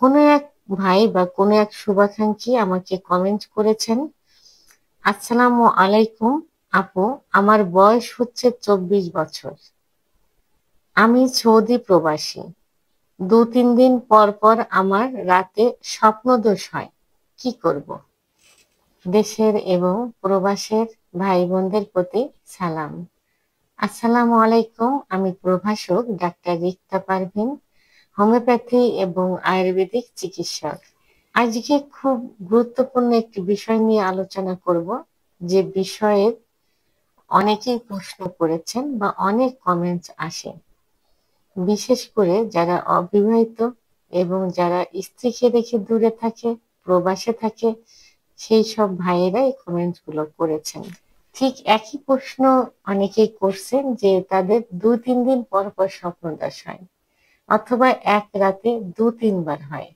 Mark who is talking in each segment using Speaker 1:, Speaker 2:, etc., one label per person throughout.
Speaker 1: কোনো এক ভাই বা কোনো এক শুভাকাঙ্ক্ষী আমাকে কমেন্ট করেছেন, আসসালামু আলাইকুম আপু, আমার বয়স হচ্ছে 24 বছর। আমি সৌদি প্রবাসী। 2-3 দিন পর পর আমার রাতে স্বপ্নদোষ হয়। কি করব? দেশের এবং প্রবাসের ভাই বোনদের প্রতি সালাম। আসসালামু আলাইকুম, আমি প্রভাষক ডাক্তার রিক্তা পারভিন, হোমিওপ্যাথি এবং আয়ুর্বেদিক চিকিৎসক। আজকে খুব গুরুত্বপূর্ণ একটি বিষয় নিয়ে আলোচনা করব, যে বিষয়ে অনেকেই প্রশ্ন করেছেন বা অনেক কমেন্টস আসে। বিশেষ করে যারা অবিবাহিত এবং যারা স্ত্রীকে রেখে দূরে থাকে, প্রবাসে থাকে, সেই সব ভাইয়েরা এই কমেন্টস গুলো করেছেন। ঠিক একই প্রশ্ন অনেকেই করছেন যে তাদের 2-3 দিন পর পর স্বপ্নদোষ হয়, অথবা এক রাতে 2-3 বার হয়।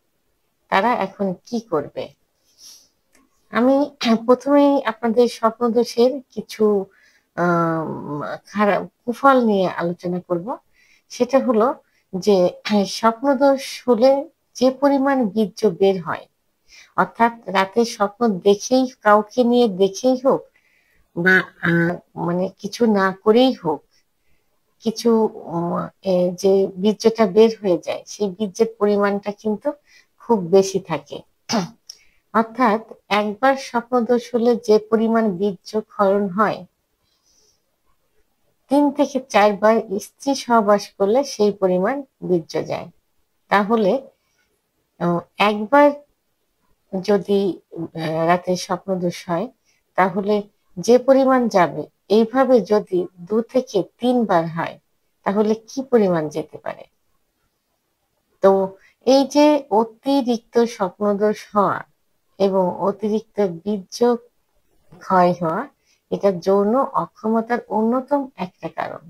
Speaker 1: তারা এখন কি করবে? আমি প্রথমেই আপনাদের স্বপ্নদোষের কিছু খারাপ কুফল নিয়ে আলোচনা করব। সেটা হলো যে স্বপ্নদোষ হলে যে পরিমাণ বীর্য বের হয়, অর্থাৎ রাতে স্বপ্ন দেখেই, কাউকে নিয়ে দেখেই হোক বা আহ, মানে কিছু না করেই হোক, কিছু যে বীর্যটা বের হয়ে যায়, সেই বীর্যের পরিমাণটা কিন্তু খুব বেশি থাকে। অর্থাৎ একবার স্বপ্নদোষ হলে যে পরিমাণ বীর্য ক্ষরণ হয়, 3 থেকে 4 বার স্ত্রী সহবাস করলে সেই পরিমাণ বীর্য যায়। তাহলে একবার যদি রাতে স্বপ্নদোষ হয়, তাহলে যে পরিমাণ যাবে, এইভাবে যদি 2 থেকে 3 বার হয়, তাহলে কি পরিমাণ যেতে পারে? তো এই যে অতিরিক্ত স্বপ্নদোষ হওয়া এবং অতিরিক্ত বীর্য ক্ষয় হওয়া, এটা যৌন অক্ষমতার অন্যতম একটা কারণ।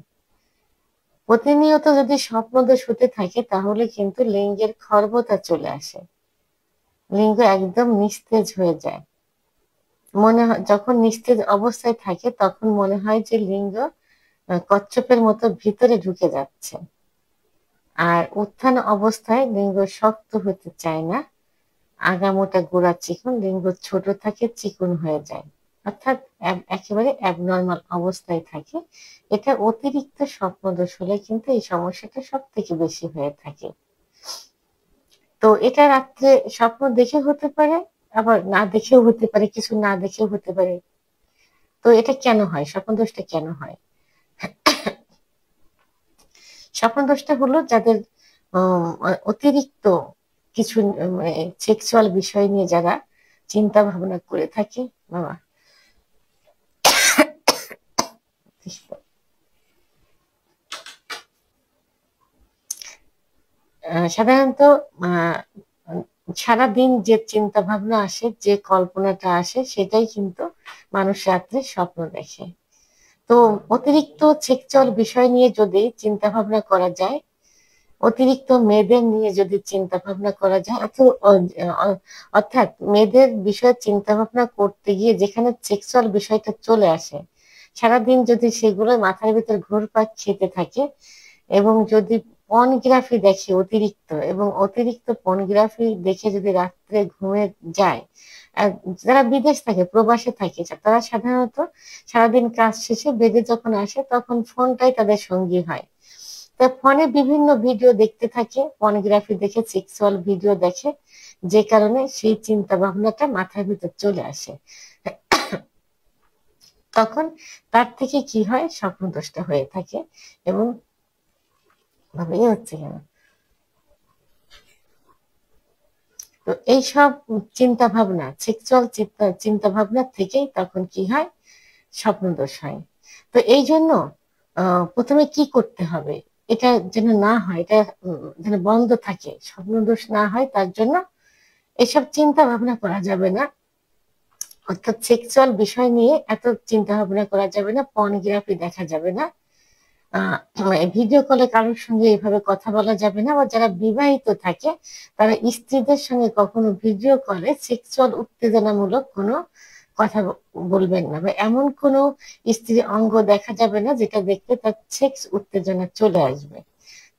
Speaker 1: প্রতিনিয়ত যদি স্বপ্নদোষ হতে থাকে, তাহলে কিন্তু লিঙ্গের খর্বতা চলে আসে, লিঙ্গ একদম নিস্তেজ হয়ে যায়। মনে হয় যখন নিস্তেজ অবস্থায় থাকে, তখন মনে হয় যে লিঙ্গ কচ্ছপের মতো ভিতরে ঢুকে যাচ্ছে। আর উত্থান অবস্থায় লিঙ্গ শক্ত হতে চায় না, আগামোটা গোড়া চিকন, লিঙ্গ ছোট থাকে, চিকন হয়ে যায়, অর্থাৎ একেবারে অ্যাবনর্মাল অবস্থায় থাকে। এটা অতিরিক্ত স্বপ্নদোষ হলে কিন্তু এই সমস্যাটা সব থেকে বেশি হয়ে থাকে। তো এটা রাত্রে স্বপ্ন দেখে হতে পারে, আবার না দেখেও হতে পারে, কিছু না দেখেও হতে পারে। তো এটা কেন হয়? স্বপ্নদোষটা কেন হয়? স্বপ্নদোষটা হলো যাদের অতিরিক্ত কিছু সেক্সুয়াল বিষয় নিয়ে যারা চিন্তা ভাবনা করে থাকে। বাবা, সাধারণত আহ সারাদিন যে চিন্তা ভাবনা আসে, যে কল্পনাটা আসে, সেটাই কিন্তু মানুষ রাত্রে স্বপ্ন দেখে। তো অতিরিক্ত সেক্সুয়াল বিষয় নিয়ে যদি চিন্তা ভাবনা করা যায়, অতিরিক্ত মেয়েদের নিয়ে যদি চিন্তা ভাবনা করা যায়, অর্থাৎ মেয়েদের বিষয়ে চিন্তা ভাবনা করতে গিয়ে যেখানে সেক্সুয়াল বিষয়টা চলে আসে, সারাদিন যদি সেগুলো মাথার ভিতর ঘুরপাক খেতে থাকে, এবং যদি পর্নোগ্রাফি দেখে অতিরিক্ত, এবং অতিরিক্ত পর্নোগ্রাফি দেখে যদি রাত্রে ঘুমে যায়, আর যারা বিদেশ থাকে, প্রবাসে থাকে, তারা সাধারণত সারাদিন কাজ শেষে বেডে যখন আসে, তখন ফোনটাই তাদের সঙ্গী হয়। তা ফোনে বিভিন্ন ভিডিও দেখতে থাকে, পর্নোগ্রাফি দেখে, সেক্সুয়াল ভিডিও দেখে, যে কারণে সেই চিন্তা ভাবনাটা মাথার ভিতর চলে আসে। তখন তার থেকে কি হয়, স্বপ্নদোষটা হয়ে থাকে। এবং ভাবেই হচ্ছে কেন, তো এইসব চিন্তা ভাবনা, সেক্সুয়াল চিন্তা ভাবনা থেকেই তখন কি হয়, স্বপ্নদোষ হয়। তো এই জন্য প্রথমে কি করতে হবে, এটা যেন না হয়, এটা যেন বন্ধ থাকে, স্বপ্নদোষ না হয়, তার জন্য এসব চিন্তা ভাবনা করা যাবে না। অর্থাৎ সেক্সুয়াল বিষয় নিয়ে এত চিন্তা ভাবনা করা যাবে না, পর্নোগ্রাফি দেখা যাবে না, ভিডিও কলে কারোর সঙ্গে এভাবে কথা বলা যাবে না। বা যারা বিবাহিত থাকে, তারা স্ত্রীদের সঙ্গে কখনো ভিডিও কলে সেক্সুয়াল উত্তেজনামূলক কোনো কথা বলবেন না, বা এমন কোনো স্ত্রীর অঙ্গ দেখা যাবে না যেটা দেখলে তার সেক্স উত্তেজনা চলে আসবে।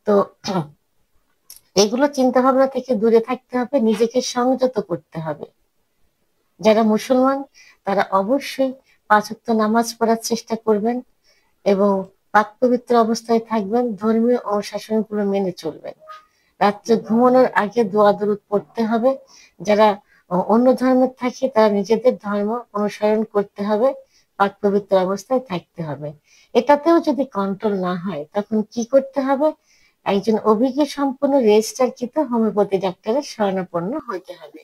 Speaker 1: তো এগুলো চিন্তা ভাবনা থেকে দূরে থাকতে হবে, নিজেকে সংযত করতে হবে। যারা মুসলমান তারা অবশ্যই 5 ওয়াক্ত নামাজ পড়ার চেষ্টা করবেন এবং পাক পবিত্র অবস্থায় থাকবেন, ধর্মীয় অনুশাসনগুলো মেনে চলবেন। রাত্রে ঘুমানোর আগে দোয়া দরুদ পড়তে হবে। যারা অন্য ধর্মের থাকে তারা নিজেদের ধর্ম অনুসরণ করতে হবে, পাক পবিত্র অবস্থায় থাকতে হবে। এটাতেও যদি কন্ট্রোল না হয় তখন কি করতে হবে? একজন অভিজ্ঞ সম্পন্ন রেজিস্ট্রারকৃত হোমিওপ্যাথি ডাক্তারের শরণাপন্ন হতে হবে।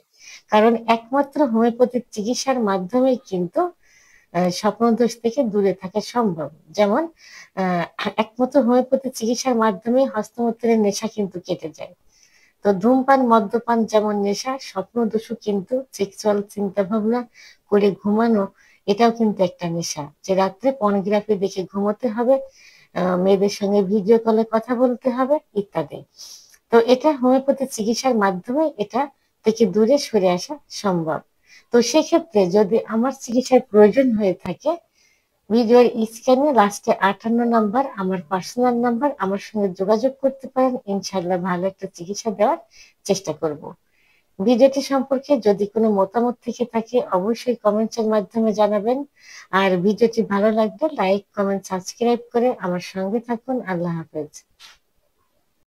Speaker 1: কারণ একমাত্র হোমিওপ্যাথিক চিকিৎসার মাধ্যমেই কিন্তু স্বপ্নদোষ থেকে দূরে থাকা সম্ভব। যেমন একমাত্র হোমিওপ্যাথি চিকিৎসার মাধ্যমে হস্তমৈথুনের নেশা কিন্তু কেটে যায়। তো ধূমপান মদ্যপান যেমন নেশা, স্বপ্নদোষও কিন্তু সেক্সুয়াল চিন্তা ভাবনা করে ঘুমানো, এটাও কিন্তু একটা নেশা। যে রাত্রে পর্নোগ্রাফি দেখে ঘুমোতে হবে, মেয়েদের সঙ্গে ভিডিও কলে কথা বলতে হবে ইত্যাদি। তো এটা হোমিওপ্যাথি চিকিৎসার মাধ্যমে এটা থেকে দূরে সরে আসা সম্ভব। তো সেক্ষেত্রে যদি আমার চিকিৎসার প্রয়োজন হয়ে থাকে, ভিডিওর স্ক্রিনে লাস্টে 58 নাম্বার আমার পার্সোনাল নাম্বার, আমার সঙ্গে যোগাযোগ করতে পারেন। ইনশাল্লাহ ভালো একটা চিকিৎসা দেওয়ার চেষ্টা করব। ভিডিওটি সম্পর্কে যদি কোনো মতামত থেকে থাকে অবশ্যই কমেন্টসের মাধ্যমে জানাবেন। আর ভিডিওটি ভালো লাগলে লাইক, কমেন্ট, সাবস্ক্রাইব করে আমার সঙ্গে থাকুন। আল্লাহ হাফেজ।